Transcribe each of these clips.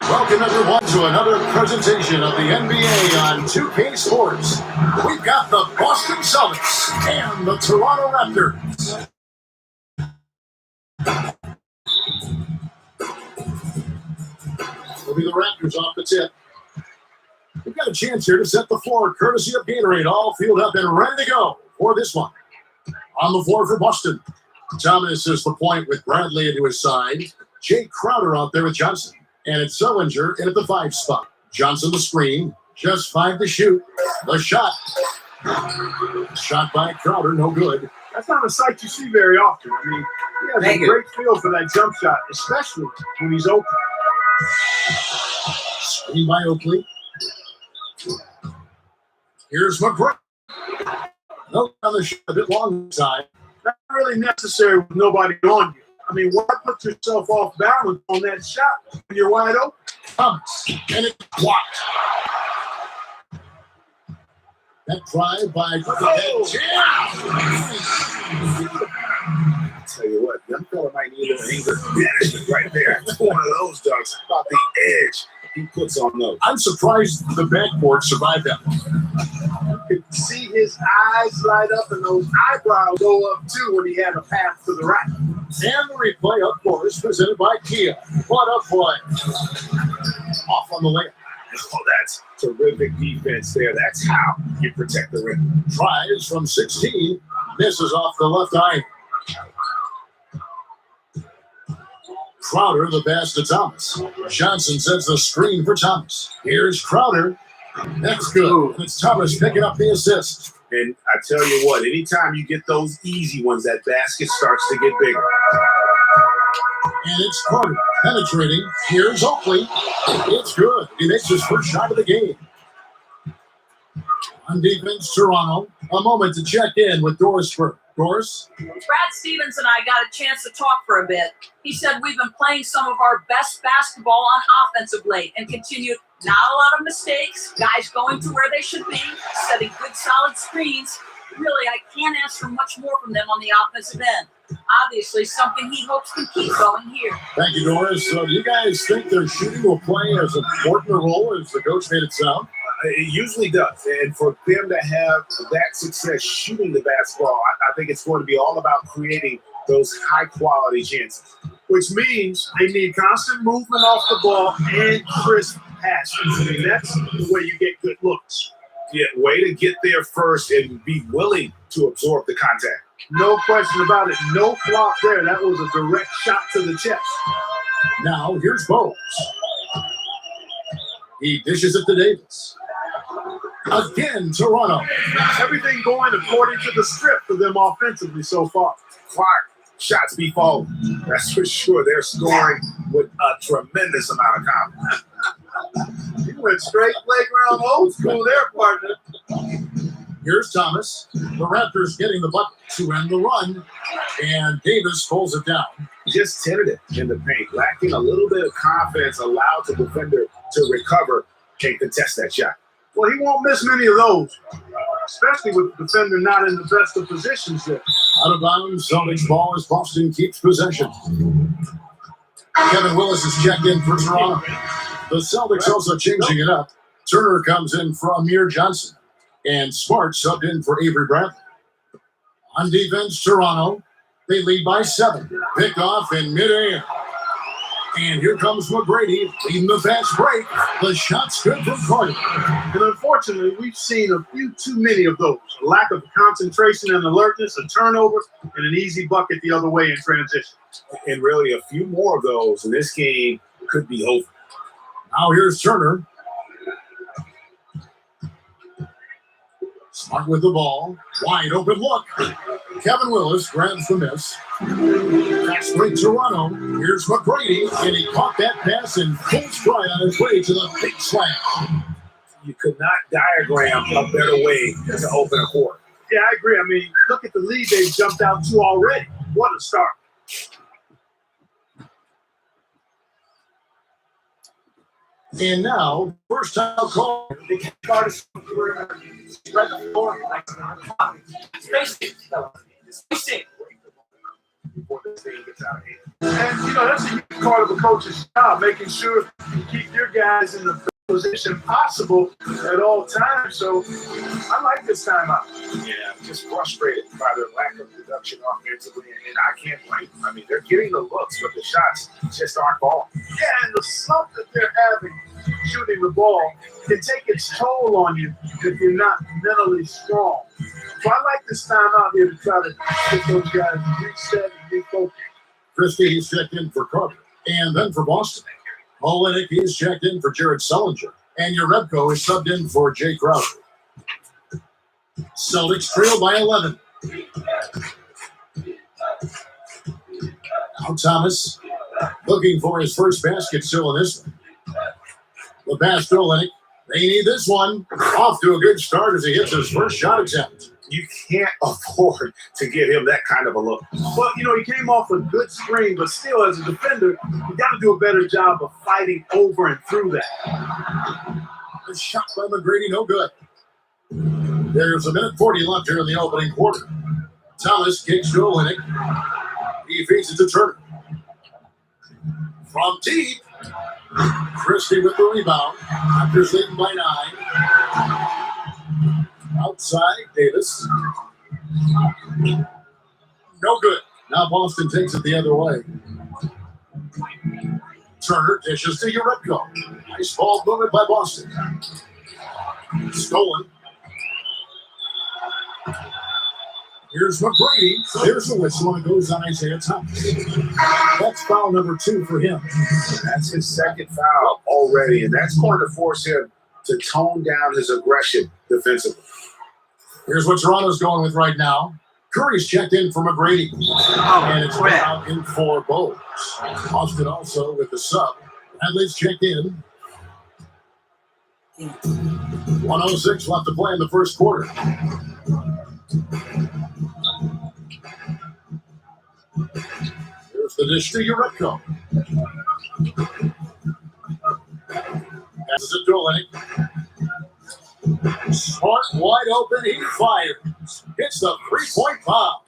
Welcome everyone to another presentation of the NBA on 2K Sports. We've got the Boston Celtics and the Toronto Raptors. Will be the Raptors off the tip. We've got a chance here to set the floor courtesy of Gatorade, all filled up and ready to go for this one. On the floor for Boston, Thomas is the point with Bradley into his side. Jake Crowder out there with Johnson. And it's Sullinger in at the 5 spot. Johnson the screen. Just 5 to shoot. The shot. Shot by Crowder, no good. That's not a sight you see very often. I mean, he has a great feel for that jump shot, especially when he's open. Screen by Oakley. Here's McGrath. No on the shot, a bit long side. Not really necessary with nobody on you. I mean, why put yourself off balance on that shot when you're wide open? Thomas, and it's blocked. That drive by I tell you what, young fella might need a little anger management right there. One of those dunks about the edge he puts on those. I'm surprised the backboard survived that one. You could see his eyes light up and those eyebrows go up too when he had a pass to the right. And the replay, of course, presented by Kia. What a play. Off on the layup. Oh, that's terrific defense there. That's how you protect the rim. Tries from 16. Misses off the left eye. Crowder, the pass to Thomas. Johnson sets the screen for Thomas. Here's Crowder. That's good. It's Thomas picking up the assist. And I tell you what, anytime you get those easy ones, that basket starts to get bigger. And it's Carter penetrating. Here's Oakley. It's good. He makes his first shot of the game. On defense, Toronto. A moment to check in with Doris Burke. Doris? Brad Stevens and I got a chance to talk for a bit. He said we've been playing some of our best basketball on offense of late and continued not a lot of mistakes, guys going to where they should be, setting good solid screens. Really, I can't ask for much more from them on the offensive end. Obviously, something he hopes can keep going here. Thank you, Doris. So do you guys think their shooting will play as important a role as the coach made it sound? It usually does. And for them to have that success shooting the basketball, I think it's going to be all about creating those high-quality chances. Which means they need constant movement off the ball and crisp passes. I mean, that's the way you get good looks. Yeah, way to get there first and be willing to absorb the contact. No question about it. No flop there. That was a direct shot to the chest. Now, here's Bowes. He dishes it to Davis. Again, Toronto. Everything going according to the script for them offensively so far. Clark, shots be falling. That's for sure. They're scoring with a tremendous amount of confidence. You went straight playground old school there, partner. Here's Thomas. The Raptors getting the bucket to end the run. And Davis pulls it down. Just tentative in the paint, lacking a little bit of confidence, allowed the defender to recover, can't contest that shot. Well, he won't miss many of those, especially with the defender not in the best of positions there. Out of bounds, Celtics ball as Boston keeps possession. Kevin Willis is checked in for Toronto. The Celtics also changing it up. Turner comes in for Amir Johnson. And Smart subbed in for Avery Bradley. On defense, Toronto. They lead by 7. Picked off in midair. And here comes McGrady leading the fast break. The shot's good from Carter. And unfortunately, we've seen a few too many of those. A lack of concentration and alertness, a turnover, and an easy bucket the other way in transition. And really, a few more of those in this game could be over. Now here's Turner. Smart with the ball. Wide open look. Kevin Willis grabs the miss. Fast break Toronto. Here's McGrady. And he caught that pass in full stride on his way to the big slam. You could not diagram a better way to open a court. Yeah, I agree. I mean, look at the lead they've jumped out to already. What a start. And now, first time call. Spread the floor like spacing. And, you know, that's a part of a coach's job, making sure you keep your guys in the best position possible at all times. So I like this timeout. Yeah, just frustrated by their lack of production offensively, and I can't blame them. I mean, they're getting the looks, but the shots just aren't falling. Yeah, and the slump that they're having shooting the ball can take its toll on you if you're not mentally strong. So I like this timeout here to try to get those guys reset and refocus. Christie is checked in for Carter. And then for Boston, Olenek is checked in for Jared Sullinger. And Yarebko is subbed in for Jay Crowder. Celtics trail by 11. Now Thomas looking for his first basket still in this one. The pass to Olenek. They need this one. Off to a good start as he hits his first shot attempt. You can't afford to give him that kind of a look. Well, he came off a good screen, but still, as a defender, you got to do a better job of fighting over and through that. The shot by McGrady, no good. There's a minute 40 left here in the opening quarter. Thomas kicks to Olenek. He feeds it to Turner. From deep, Christie with the rebound. Raptors leading by 9. Outside, Davis. No good. Now Boston takes it the other way. Turner dishes to Yarebko. Nice ball movement by Boston. Stolen. Here's McGrady. There's a whistle, and it goes on Isaiah Thomas. That's foul number 2 for him. That's his second foul already, and that's going to force him to tone down his aggression defensively. Here's what Toronto's going with right now. Curry's checked in for McGrady. And it's out in for Bowles. Austin also with the sub. Hadley's checked in. 1:06 left to play in the first quarter. Here's the dish to Yarebko. Passes it to Olenek. Smart wide open, he fires. Hits the 3-point foul.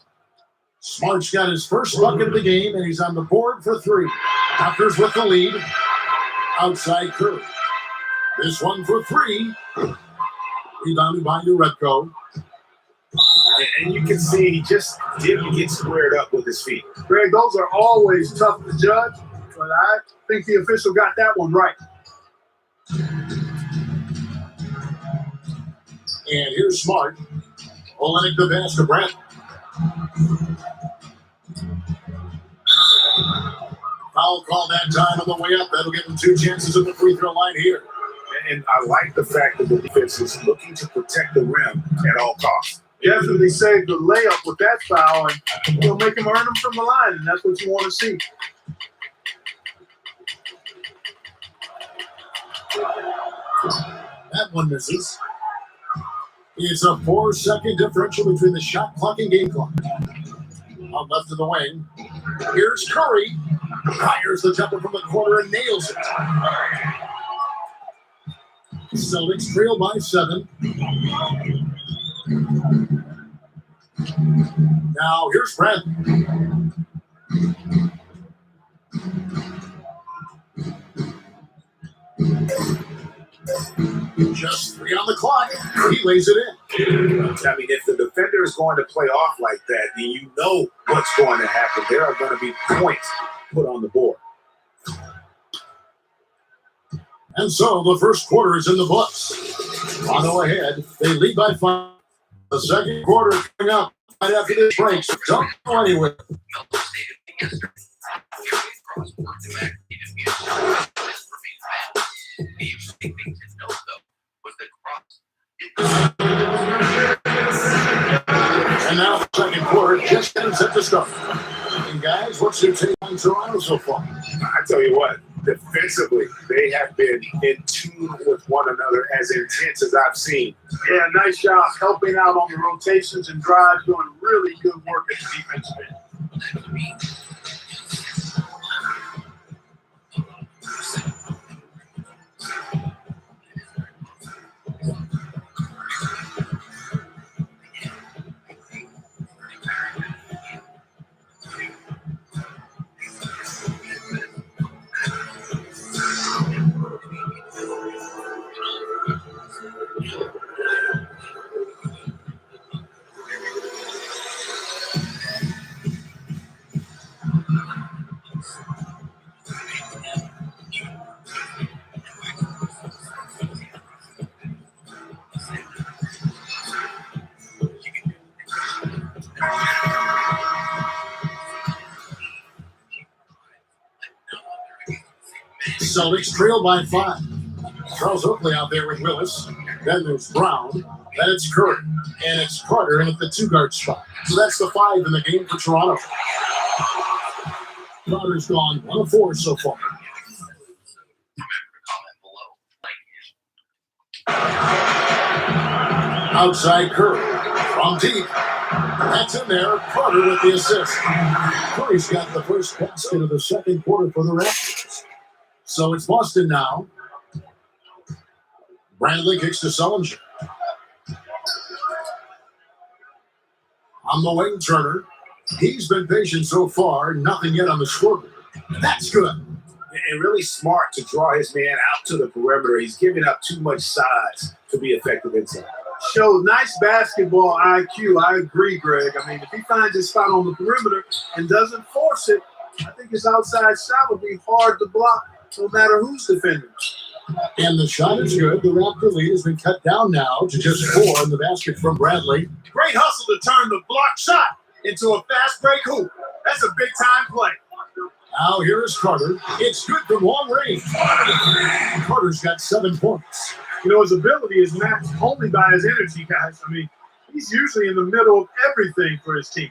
Smart's got his first bucket of the game, and he's on the board for 3. Raptors with the lead. Outside Curry. This one for 3. Rebounded by Yarebko. And you can see he just didn't get squared up with his feet. Greg, those are always tough to judge, but I think the official got that one right. And here's Smart. Olenek the pass to Brent. Foul call that time on the way up. That'll give him 2 chances at the free throw line here. And I like the fact that the defense is looking to protect the rim at all costs. Definitely saved the layup with that foul, and make him earn them from the line, and that's what you want to see. That one misses. It's a 4-second differential between the shot clock and game clock. Out left of the wing. Here's Curry. Fires the jumper from the corner and nails it. Celtics trail by 7. Now here's Brent. Just 3 on the clock. He lays it in. I mean, if the defender is going to play off like that, then you know what's going to happen. There are going to be points put on the board. And so the first quarter is in the books. Toronto ahead. They lead by 5. The second quarter coming up right after this break. So don't go anywhere. And now the second quarter just getting set to start. And guys, what's your take on Toronto so far? I tell you what, defensively, they have been in tune with one another as intense as I've seen. Yeah, nice job helping out on the rotations and drives, doing really good work at the defensive end. Celtics trail by 5. Charles Oakley out there with Willis. Then there's Brown. Then it's Curry. And it's Carter in at the 2-guard spot. So that's the 5 in the game for Toronto. Carter's gone 1 of 4 so far. Outside Curry. From deep. That's in there. Carter with the assist. Curry's got the first basket of the second quarter for the Raptors. So it's Boston now. Bradley kicks to Sullinger. On the wing, Turner. He's been patient so far. Nothing yet on the scoreboard. That's good. And really smart to draw his man out to the perimeter. He's giving up too much size to be effective inside. Shows nice basketball IQ. I agree, Greg. I mean, if he finds his spot on the perimeter and doesn't force it, I think his outside shot would be hard to block no matter who's defending. And the shot is good. The Raptor lead has been cut down now to just 4 in the basket from Bradley. Great hustle to turn the block shot into a fast break hoop. That's a big-time play. Now here is Carter. It's good from long range. Carter's got 7 points. You know, his ability is matched only by his energy, guys. I mean, he's usually in the middle of everything for his team.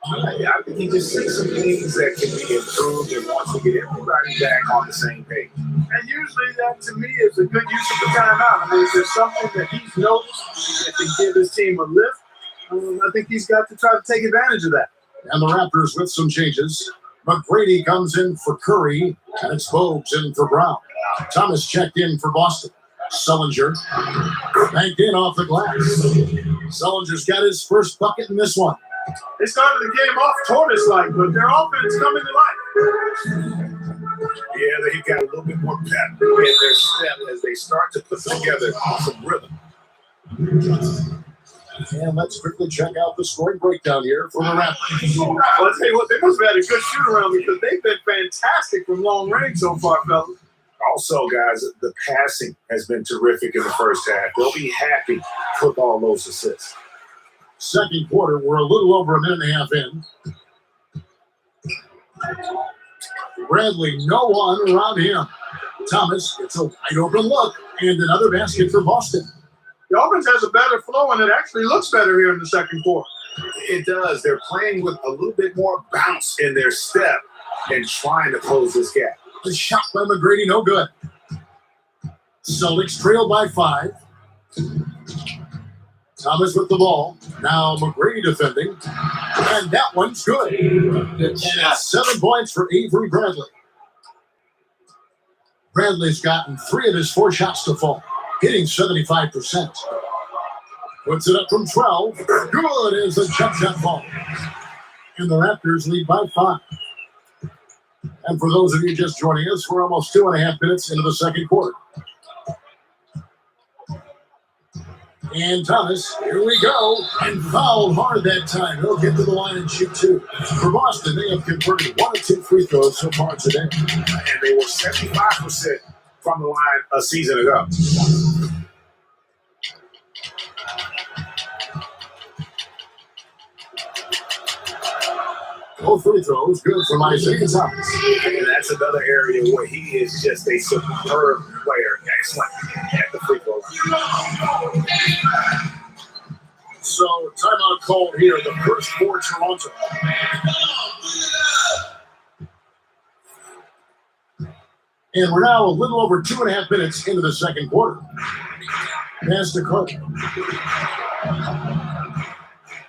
I think he just sees some things that can be improved and wants to get everybody back on the same page. And usually that, to me, is a good use of the timeout. I mean, if there's something that he's noticed that can give his team a lift, I think he's got to try to take advantage of that. And the Raptors with some changes. McGrady comes in for Curry, and it's Bogues in for Brown. Thomas checked in for Boston. Sullinger banked in off the glass. Sullinger's got his first bucket in this one. They started the game off tortoise-like, but their offense coming to life. Yeah, they got a little bit more pep in their step as they start to put together some rhythm. And let's quickly check out the scoring breakdown here for the Raptors. Well, I'll tell you what, they must have had a good shoot-around because they've been fantastic from long range so far, fellas. Also, guys, the passing has been terrific in the first half. They'll be happy with all those assists. Second quarter, we're a little over a minute and a half in. Bradley, no one around him. Thomas gets a wide open look and another basket for Boston. The offense has a better flow, and it actually looks better here in the second quarter. It does. They're playing with a little bit more bounce in their step and trying to close this gap. The shot by McGrady, no good. Celtics trail by 5. Thomas with the ball. Now McGrady defending. And that one's good. And it's 7 points for Avery Bradley. Bradley's gotten 3 of his 4 shots to fall, hitting 75%. Puts it up from 12. Good as a jump shot ball. And the Raptors lead by 5. And for those of you just joining us, we're almost 2.5 minutes into the second quarter. And Thomas, here we go, and fouled hard that time. He'll get to the line and shoot 2. For Boston, they have converted 1 of 2 free throws so far today. And they were 75% from the line a season ago. Both free throws, good from Isaiah Thomas. And that's another area where he is just a superb player, excellent at the free throw. So, timeout called here, the first for Toronto. And we're now a little over 2.5 minutes into the second quarter. Pass to Carter.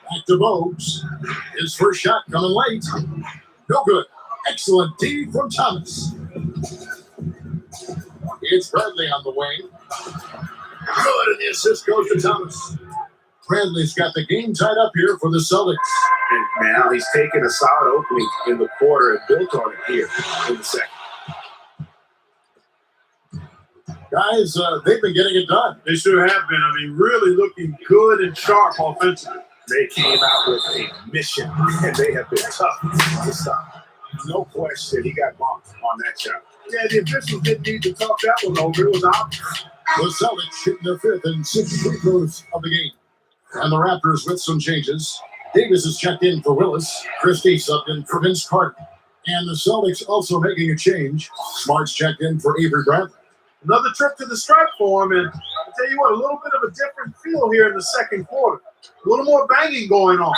Back to Bogues. His first shot coming late. No good. Excellent D from Thomas. It's Bradley on the wing. Good, and the assist goes to Thomas. Bradley's got the game tied up here for the Celtics. And now he's taken a solid opening in the quarter and built on it here in the second. Guys, they've been getting it done. They sure have been. I mean, really looking good and sharp offensively. They came out with a mission, and they have been tough to stop. No question, he got bumped on that shot. Yeah, the officials didn't need to talk that one over. It was obvious. The Celtics shooting their 5th and 6th free throws of the game. And the Raptors with some changes. Davis is checked in for Willis. Christie subbed in for Vince Carter. And the Celtics also making a change. Smart's checked in for Avery Bradley. Another trip to the stripe for him, and I'll tell you what, a little bit of a different feel here in the second quarter. A little more banging going on.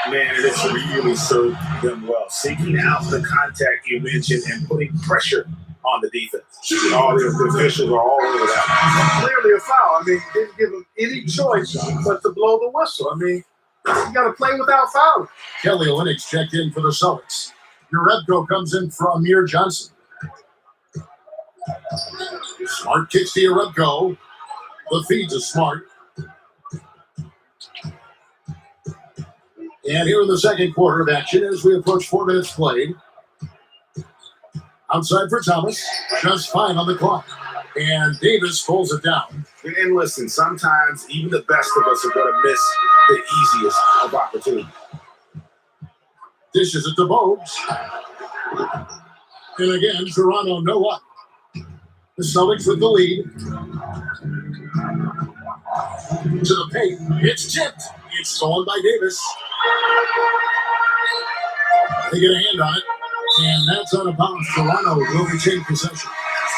Man, it's really served them well. Seeking out the contact you mentioned and putting pressure on the defense. All the officials are all over that. Clearly a foul. I mean, didn't give him any choice but to blow the whistle. I mean, you got to play without fouling. Kelly Olynyk's checked in for the Celtics. Uredko comes in for Amir Johnson. Smart kicks to Uredko. The feed to Smart. And here in the second quarter of action, as we approach 4 minutes played. Outside for Thomas. Just fine on the clock. And Davis pulls it down. And listen, sometimes even the best of us are going to miss the easiest of opportunities. Dishes it to Bogues. And again, Toronto no up. The Celtics with the lead. To the paint. It's tipped. It's stolen by Davis. They get a hand on it. And that's out of bounds. Toronto will retain possession.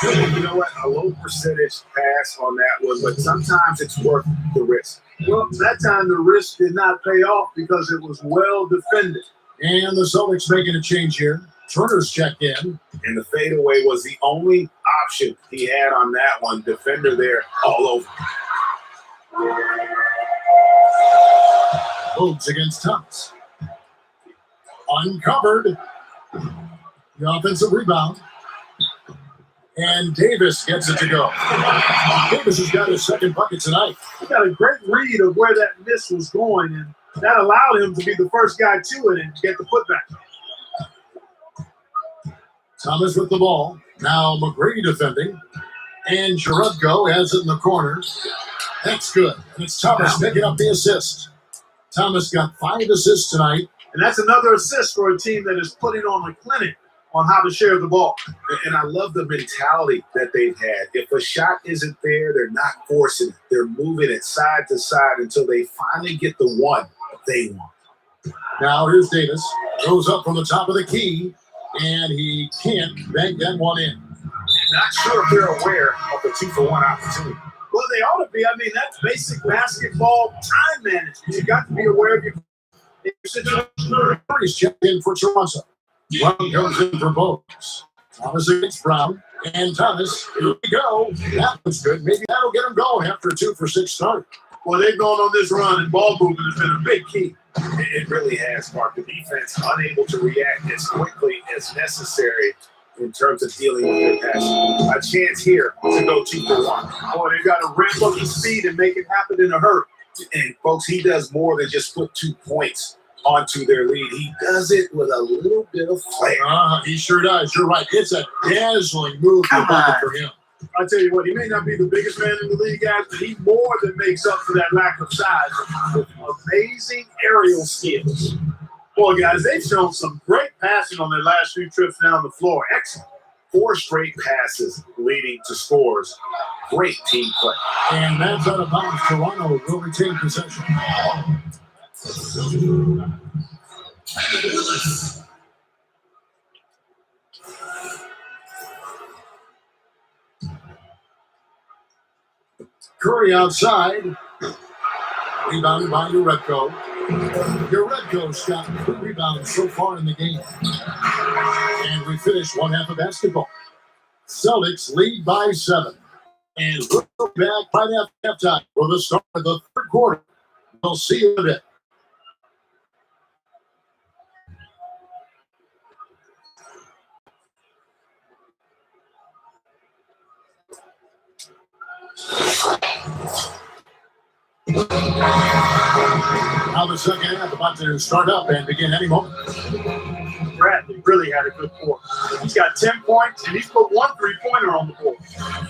You know what? A low percentage pass on that one, but sometimes it's worth the risk. Well, that time the risk did not pay off because it was well defended. And the Celtics making a change here. Turner's checked in. And the fadeaway was the only option he had on that one. Defender there all over. Bogues against Thomas. Uncovered. The offensive rebound. And Davis gets it to go. Davis has got his second bucket tonight. He got a great read of where that miss was going, and that allowed him to be the first guy to it and get the putback. Thomas with the ball. Now McGrady defending. And Uredko has it in the corner. That's good. And it's Thomas picking up the assist. Thomas got 5 assists tonight. And that's another assist for a team that is putting on a clinic on how to share the ball. And I love the mentality that they've had. If a shot isn't there, they're not forcing it. They're moving it side to side until they finally get the one they want. Now here's Davis. Goes up from the top of the key. And he can't bank that one in. Not sure if they're aware of the 2-for-1 opportunity. Well, they ought to be. I mean, that's basic basketball time management. You got to be aware of your situation. He's checked in for Toronto. Run comes in for Bogues. Thomas against Brown. And Thomas, here we go. That was good. Maybe that'll get him going after a 2-for-6 start. Well, they've gone on this run, and ball movement has been a big key. It really has, Mark. The defense unable to react as quickly as necessary in terms of dealing with their passion. A chance here to go 2-for-1. Boy, they got to ramp up the speed and make it happen in a hurry. And, folks, he does more than just put 2 points onto their lead. He does it with a little bit of flair. He sure does. You're right. It's a dazzling move for him. I tell you what, he may not be the biggest man in the league, guys, but he more than makes up for that lack of size with amazing aerial skills. Boy, guys, they've shown some great passing on their last few trips down the floor. Excellent. 4 straight passes leading to scores. Great team play. And that's out of bounds. Toronto will retain possession. Curry outside. Rebounded by Uredko. Uredko's got 3 rebounds so far in the game. And we finish one half of basketball. Celtics lead by 7. And we'll be back right after halftime for the start of the third quarter. We'll see you in a bit. Now the second half about to start up and begin any moment. Bradley really had a good quarter. He's got 10 points, and he's put 1 3-pointer on the board.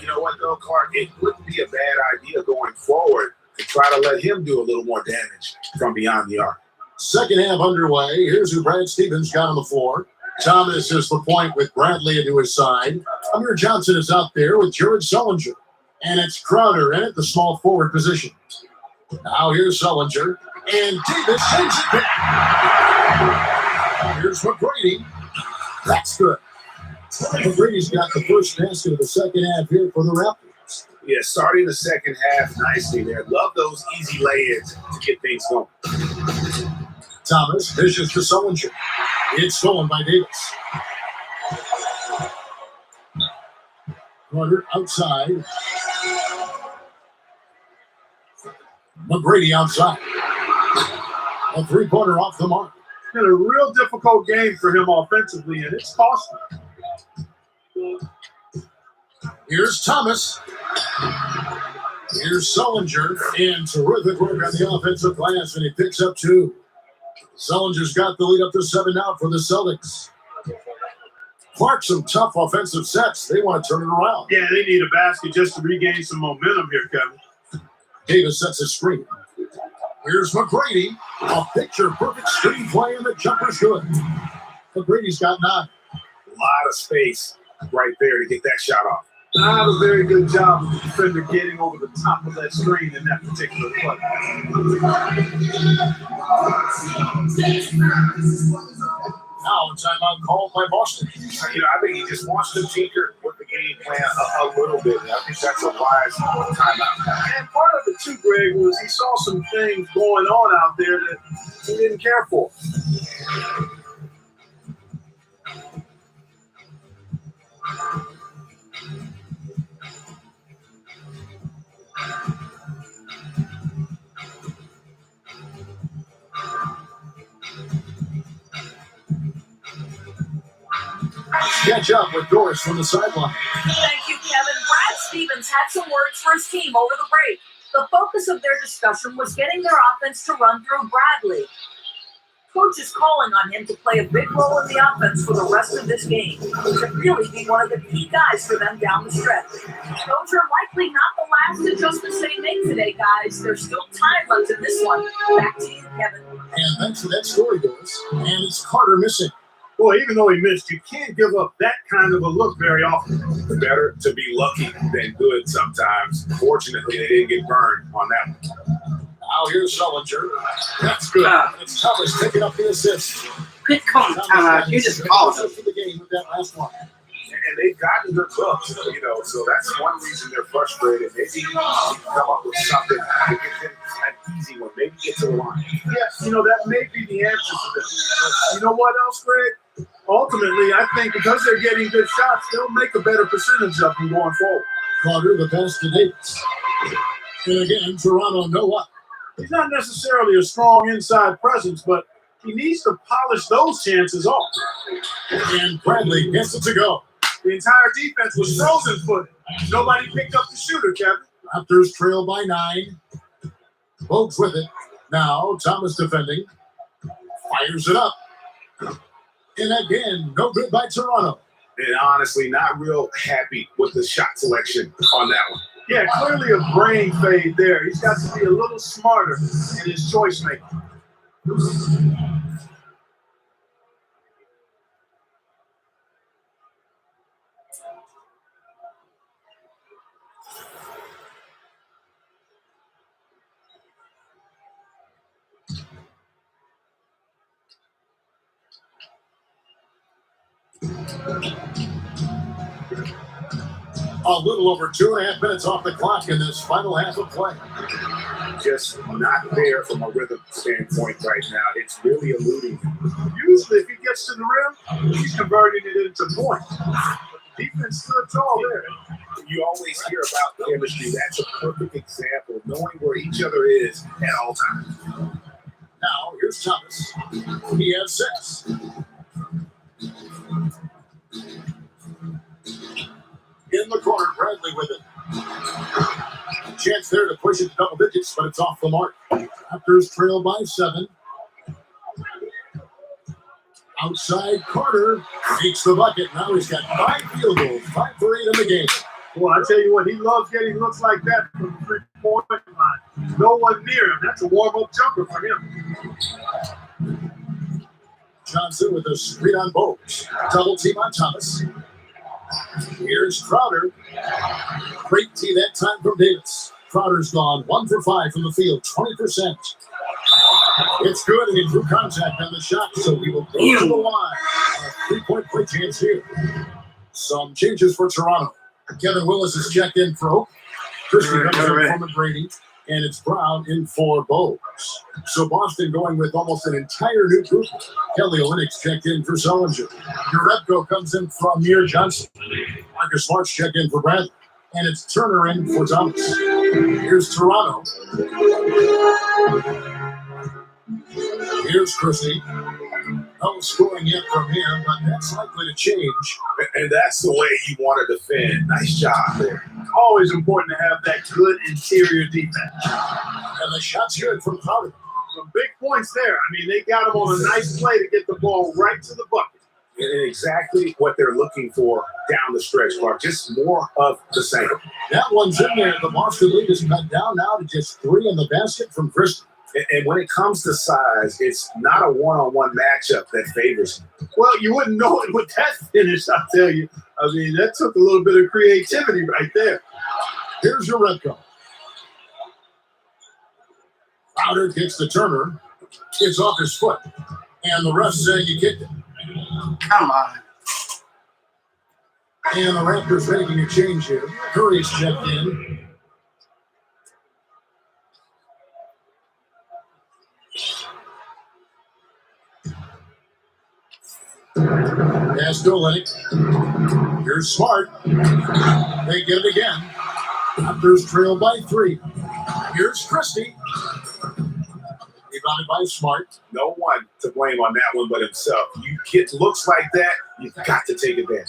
You know what, though, Clark? It wouldn't be a bad idea going forward to try to let him do a little more damage from beyond the arc. Second half underway. Here's who Brad Stevens got on the floor. Thomas is the point with Bradley into his side. Amir Johnson is out there with Jared Sullinger. And it's Crowder in at the small forward position. Now here's Sullinger. And Davis sends it back. Here's McGrady. That's good. McGrady's got the first basket of the second half here for the Raptors. Yeah, starting the second half nicely there. Love those easy lay-ins to get things going. Thomas dishes to Sullinger. It's stolen by Davis. Carter outside. McGrady outside. A three-pointer off the mark. It's been a real difficult game for him offensively, and it's costly. Here's Thomas. Here's Sullinger. And terrific work on the offensive glass, and he picks up two. Sullinger's got the lead up to 7 now for the Celtics. Clark, some tough offensive sets. They want to turn it around. Yeah, they need a basket just to regain some momentum here, Kevin. Davis sets a screen. Here's McGrady. A picture-perfect screenplay, and the jumper's good. McGrady's got 9. A lot of space right there to get that shot off. Not a very good job of the defender getting over the top of that screen in that particular play. Now a timeout called by Boston. I think he just wants to tinker with the game plan a little bit. I think that's a wise timeout. And part of it too, Greg, was he saw some things going on out there that he didn't care for. Catch up with Doris from the sideline. Thank you, Kevin. Brad Stevens had some words for his team over the break. The focus of their discussion was getting their offense to run through Bradley. Coach is calling on him to play a big role in the offense for the rest of this game, to really be one of the key guys for them down the stretch. Those are likely not the last adjustments they make today, guys. There's still time left in this one. Back to you, Kevin. And thanks for that story, Doris. And it's Carter missing. Boy, even though he missed, you can't give up that kind of a look very often. Better to be lucky than good sometimes. Fortunately, they didn't get burned on that one. Now here's Sullinger. That's good. It's Thomas taking up the assist. Quit calling timeout. You just called it. For the game with that last one. And they've gotten their clubs, so that's one reason they're frustrated. Maybe you come up with something to get them an easy one. Maybe get to the line. Yes, that may be the answer to this. You know what else, Greg? Ultimately, I think because they're getting good shots, they'll make a better percentage of them going forward. Carter, the pass to Davis. And again, Toronto, no up. He's not necessarily a strong inside presence, but he needs to polish those chances off. And Bradley gets it to go. The entire defense was frozen footed. Nobody picked up the shooter, Kevin. Raptors trail by 9. Bogues with it. Now Thomas defending. Fires it up. And again, no good by Toronto. And honestly, not real happy with the shot selection on that one. Yeah, clearly a brain fade there. He's got to be a little smarter in his choice making. A little over 2.5 minutes off the clock in this final half of play. Just not there from a rhythm standpoint right now. It's really eluding him. Usually, if he gets to the rim, he's converting it into points. But the defense stood tall there. You always hear about chemistry. That's a perfect example of knowing where each other is at all times. Now, here's Thomas. He has 6. In the corner, Bradley with it. Chance there to push it to double digits, but it's off the mark. Raptors trail by 7. Outside, Carter makes the bucket. Now he's got 5 field goals, 5 for 8 in the game. Well, I tell you what, he loves getting looks like that from the three-point line. No one near him. That's a warm-up jumper for him. Johnson with a screen on Bogues. Double team on Thomas. Here's Crowder. Great tee that time from Davis. Crowder's gone 1 for 5 from the field, 20%. It's good, and he drew contact on the shot, so he will go to the line. A 3-point play chance here. Some changes for Toronto. Kevin Willis is checked in for Hope. Christie comes in for McGrady, and it's Brown in for Bowes. So Boston going with almost an entire new group. Kelly Olynyk's checked in for Sullinger. Urepko comes in from Amir Johnson. Marcus Smart's checked in for Bradley. And it's Turner in for Thomas. Here's Toronto. Here's Christie. No scoring yet from him, but that's likely to change. And that's the way you want to defend. Nice job there. Always important to have that good interior defense. And the shot's good from Crowder. Some big points there. I mean, they got him on a nice play to get the ball right to the bucket. And exactly what they're looking for down the stretch, Clark. Just more of the same. That one's in there. The Boston lead is cut down now to just 3 in the basket from Christie. And when it comes to size, it's not a one-on-one matchup that favors him. Well, you wouldn't know it with that finish, I'll tell you. I mean, that took a little bit of creativity right there. Here's your Redco. Crowder kicks to Turner. It's off his foot. And the ref saying he kicked it. Come on. And the Raptors making a change here. Curry's checked in. Pass to Olinick. Here's Smart. They get it again. Raptors trail by 3. Here's Christie. Rebounded by Smart. No one to blame on that one but himself. You get looks like that, you've got to take advantage.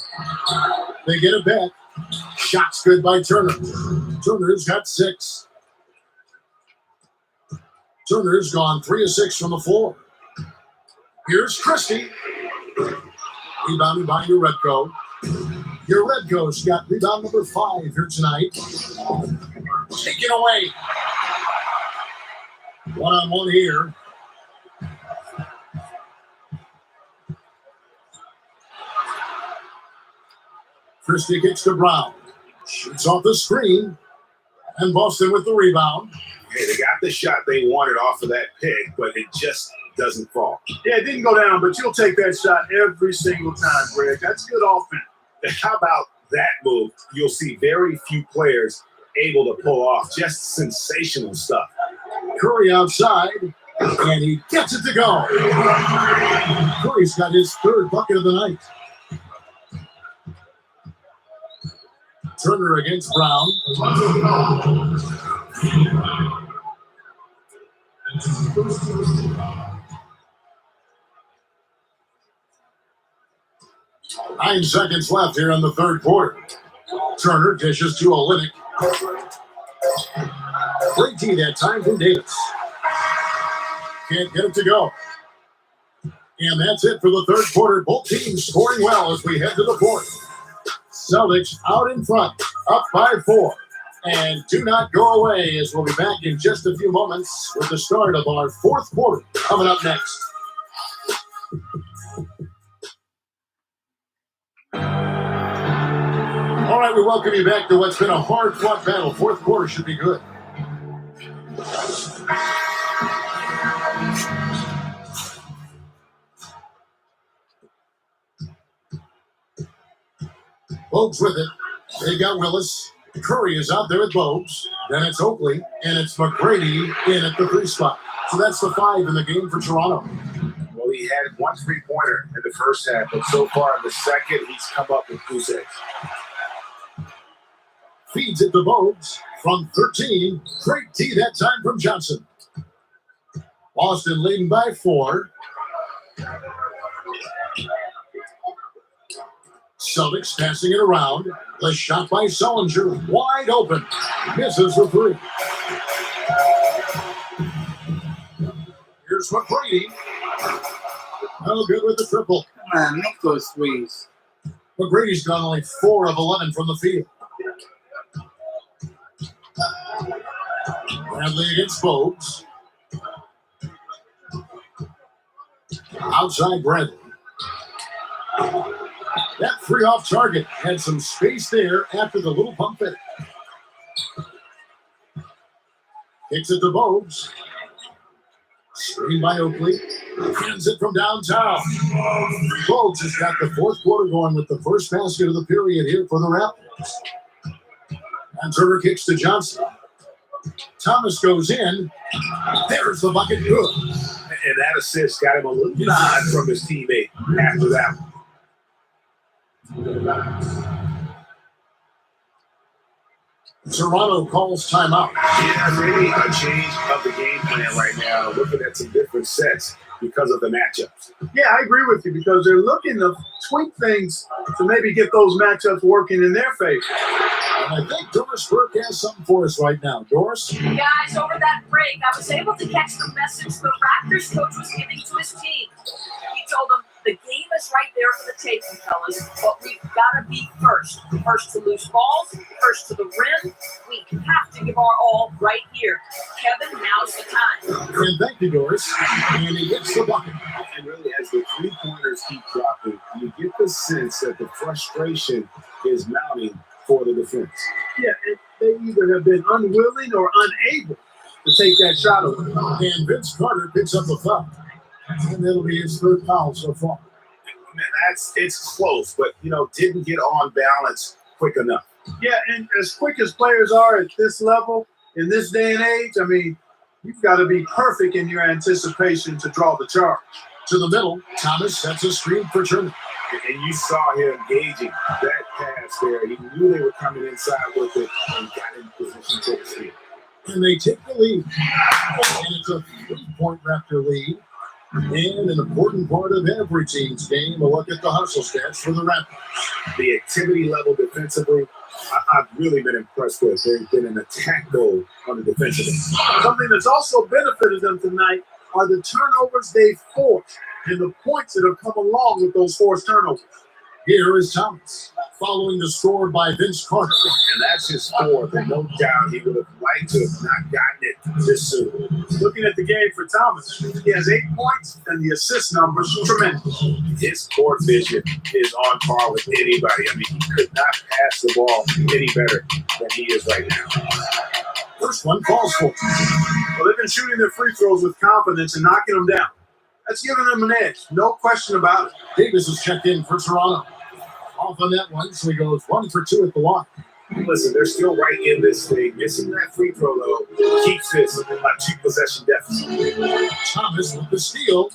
They get it back. Shot's good by Turner. Turner's got 6. Turner's gone 3 of 6 from the floor. Here's Christie. Rebounded by Urepko. Urepko's got rebound number 5 here tonight. Taken away. 1-on-1 here. Christie kicks to Brown. Shoots off the screen. And Boston with the rebound. Hey, they got the shot they wanted off of that pick, but it just doesn't fall. Yeah, it didn't go down, but you'll take that shot every single time, Greg. That's good offense. And how about that move? You'll see very few players able to pull off just sensational stuff. Curry outside, and he gets it to go. Curry's got his 3rd bucket of the night. Turner against Brown. Nine seconds left here in the 3rd quarter. Turner dishes to Olinick. Great D that time from Davis. Can't get it to go. And that's it for the 3rd quarter. Both teams scoring well as we head to the 4th. Celtics out in front, up by 4. And do not go away as we'll be back in just a few moments with the start of our 4th quarter coming up next. All right, we welcome you back to what's been a hard-fought battle. 4th quarter should be good. Bogues with it. They got Willis. Curry is out there with Bogues. Then it's Oakley, and it's McGrady in at the 3 spot. So that's the 5 in the game for Toronto. Well, he had 1 3-pointer in the first half, but so far in the second, he's come up with 2 6. Feeds it to Bogues from 13. Great D that time from Johnson. Boston leading by 4. Celtics passing it around. The shot by Sullinger, wide open. Misses the 3. Here's McGrady. No good with the triple. Come on, make those threes. McGrady's gone only 4 of 11 from the field. Bradley against Bogues. Outside Bradley. That 3 off target had some space there after the little pump fake. Kicks it to Bogues. Screen by Oakley. Hands it from downtown. Bogues has got the fourth quarter going with the first basket of the period here for the Raptors. And Turner kicks to Johnson. Thomas goes in. There's the bucket. Good. And that assist got him a little nod from his teammate after that one. Toronto calls timeout. Yeah, maybe a change of the game plan right now. Looking at some different sets because of the matchups. Yeah, I agree with you because they're looking to tweak things to maybe get those matchups working in their favor. And I think Doris Burke has something for us right now. Doris? Guys, over that break, I was able to catch the message the Raptors coach was giving to his team. He told them, the game is right there for the taking, fellas, but we've got to be first. First to lose balls, first to the rim. We have to give our all right here. Kevin, now's the time. And thank you, Doris. And he hits the bucket. And really, as the three-pointers keep dropping, you get the sense that the frustration is mounting for the defense. Yeah, they either have been unwilling or unable to take that shot away. And Vince Carter picks up the foul. And it'll be his third foul so far. Man, it's close, but didn't get on balance quick enough. Yeah, and as quick as players are at this level, in this day and age, I mean, you've got to be perfect in your anticipation to draw the charge. To the middle, Thomas sets a screen for Turner. And you saw him gauging that pass there. He knew they were coming inside with it and got in position to receive. And they take the lead. And it's a 3-point Raptor lead. And an important part of every team's game, a look at the hustle stats for the Raptors. The activity level defensively, I've really been impressed with. There's been an attack goal on the defensive end. Something that's also benefited them tonight are the turnovers they've forced and the points that have come along with those forced turnovers. Here is Thomas, following the score by Vince Carter. And that's his fourth, and no doubt he would have liked to have not gotten it this soon. Looking at the game for Thomas, he has 8 points, and the assist numbers tremendous. His court vision is on par with anybody. I mean, he could not pass the ball any better than he is right now. First one falls for him. Well, they've been shooting their free throws with confidence and knocking them down. That's giving them an edge, no question about it. Davis is checked in for Toronto. Off on that one, so he goes 1 for 2 at the line. Listen, they're still right in this thing. Missing that free throw, though, keeps this a 2-possession deficit. Thomas with the steal.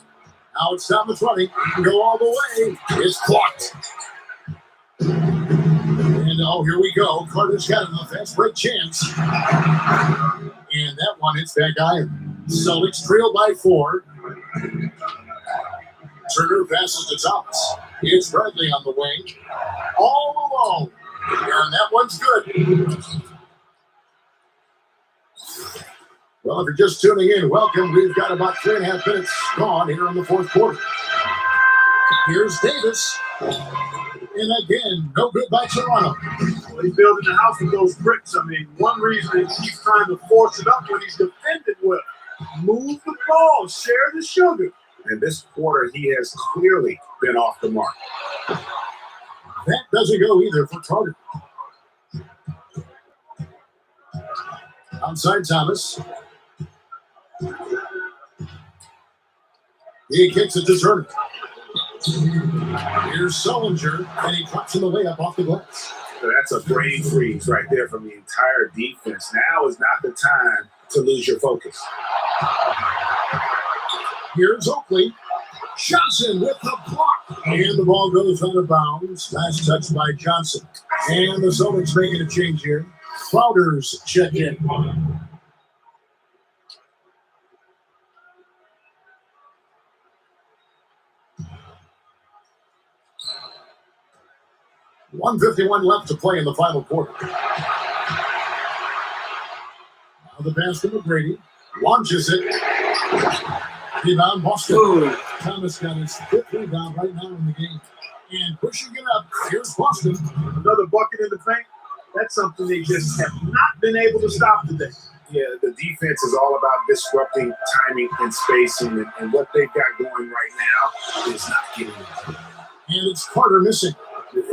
Now it's down the 20. He can go all the way. It's clocked. And here we go. Carter's got an offense break chance. And that one hits that guy. Celtics trail by 4. Turner passes to Thomas. It's Bradley on the wing. All alone. And that one's good. Well, if you're just tuning in, welcome. We've got about 3.5 minutes gone here in the fourth quarter. Here's Davis. And again, no good by Toronto. Well, he's building the house with those bricks. I mean, one reason is he's trying to force it up when he's defended well. Move the ball, share the sugar. And this quarter, he has clearly been off the mark. That doesn't go either for Carter. Outside Thomas. He kicks it to Turner. Here's Sullinger, and he drops him the layup off the glass. So that's a brain freeze right there from the entire defense. Now is not the time to lose your focus. Here's Oakley. Johnson with the block. And the ball goes out of bounds. Last touch by Johnson. And the Celtics making a change here. Crowder's checked in. .151 left to play in the final quarter. Now the pass to McGrady. Launches it. Rebound Boston. Ooh. Thomas got his 5th rebound right now in the game. And pushing it up, here's Boston. Another bucket in the paint. That's something they just have not been able to stop today. Yeah, the defense is all about disrupting timing and spacing, and what they've got going right now is not getting it. And it's Carter missing.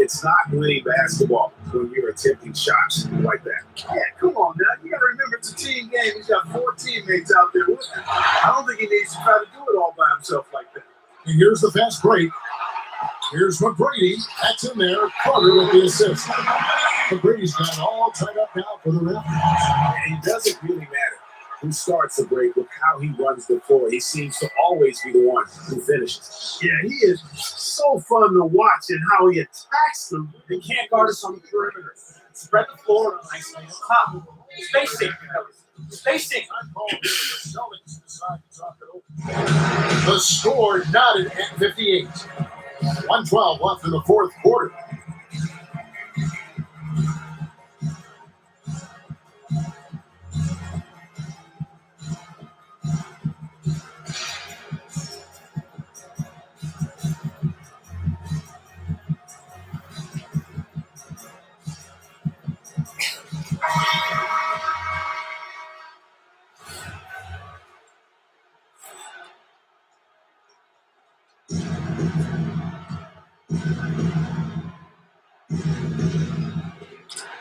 It's not winning basketball when you're attempting shots like that. Yeah, come on now. You got to remember it's a team game. He's got 4 teammates out there with him. I don't think he needs to try to do it all by himself like that. And here's the fast break. Here's McGrady. That's in there. Carter with the assist. McGrady's got it all tied up now for the Raptors. And it doesn't really matter who starts the break with how he runs the floor. He seems to always be the one who finishes. Yeah, he is so fun to watch and how he attacks them. They can't guard us on the perimeter. Spread the floor and isolate the top. Spacing. Spacing. The Celtics decide to talk it over. The score knotted at 58. 1:12 left in the fourth quarter.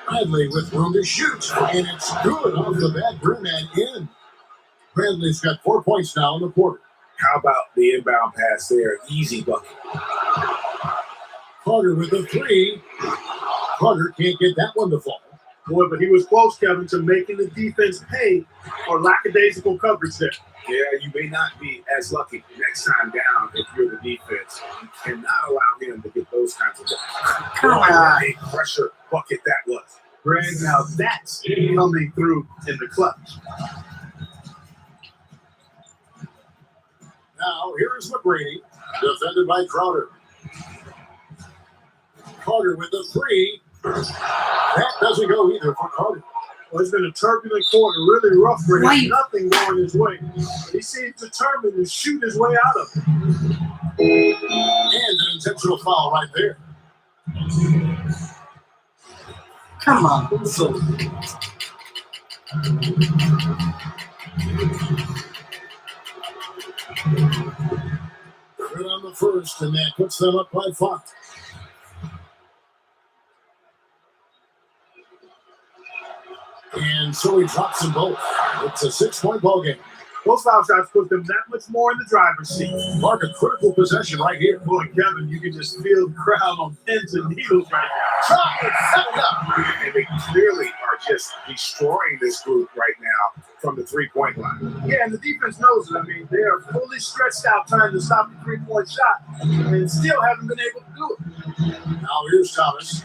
Bradley with room to shoot, and it's good off the back rim and in. Bradley's got 4 points now in the quarter. How about the inbound pass there? Easy bucket. Carter with the three. Carter can't get that one to fall. Boy, but he was close, Kevin, to making the defense pay for lackadaisical coverage there. Yeah, you may not be as lucky next time down if you're the defense. You cannot allow him to get those kinds of buckets. Come What on. a pressure bucket that was. Greg, now that's coming through in the clutch. Now, here's McGrady, defended by Crowder. Carter with the three. That doesn't go either for Carter. Well, it's been a turbulent quarter, really rough for him. Right. Nothing going his way. He seems determined to shoot his way out of it. And an intentional foul right there. Come on. So, Right on the first, and that puts them up by 5. And so he drops them both. It's a 6-point ball game. Those foul shots put them that much more in the driver's seat. Mark, a critical possession right here. Boy, Kevin, you can just feel the crowd on pins and needles right now. And they clearly are just destroying this group right now from the three-point line. Yeah, and the defense knows it. I mean, they are fully stretched out trying to stop the three-point shot and still haven't been able to do it. Now here's Thomas.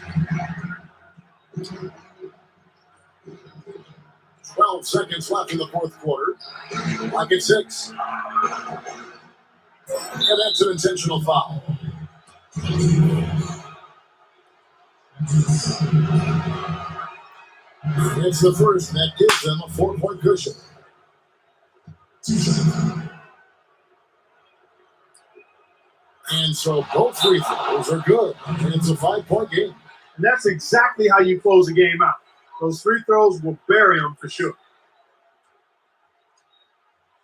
12 seconds left in the fourth quarter. Lock at 6. And that's an intentional foul. It's the first, and that gives them a 4-point cushion. And so both free throws are good. And it's a 5-point game. And that's exactly how you close a game out. Those free throws will bury them for sure.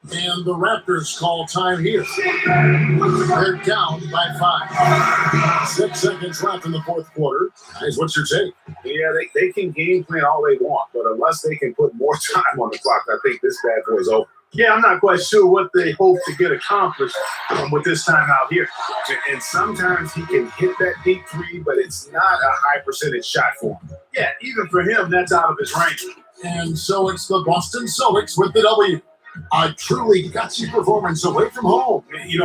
And the Raptors call time here. They're down by 5. 6 seconds left in the fourth quarter. Guys, what's your take? Yeah, they can game plan all they want, but unless they can put more time on the clock, I think this bad boy's over. Yeah, I'm not quite sure what they hope to get accomplished with this time out here. And sometimes he can hit that deep three, but it's not a high percentage shot for him. Yeah, even for him, that's out of his range. And so it's the Boston Celtics with the W. A truly gutsy performance away from home. You know,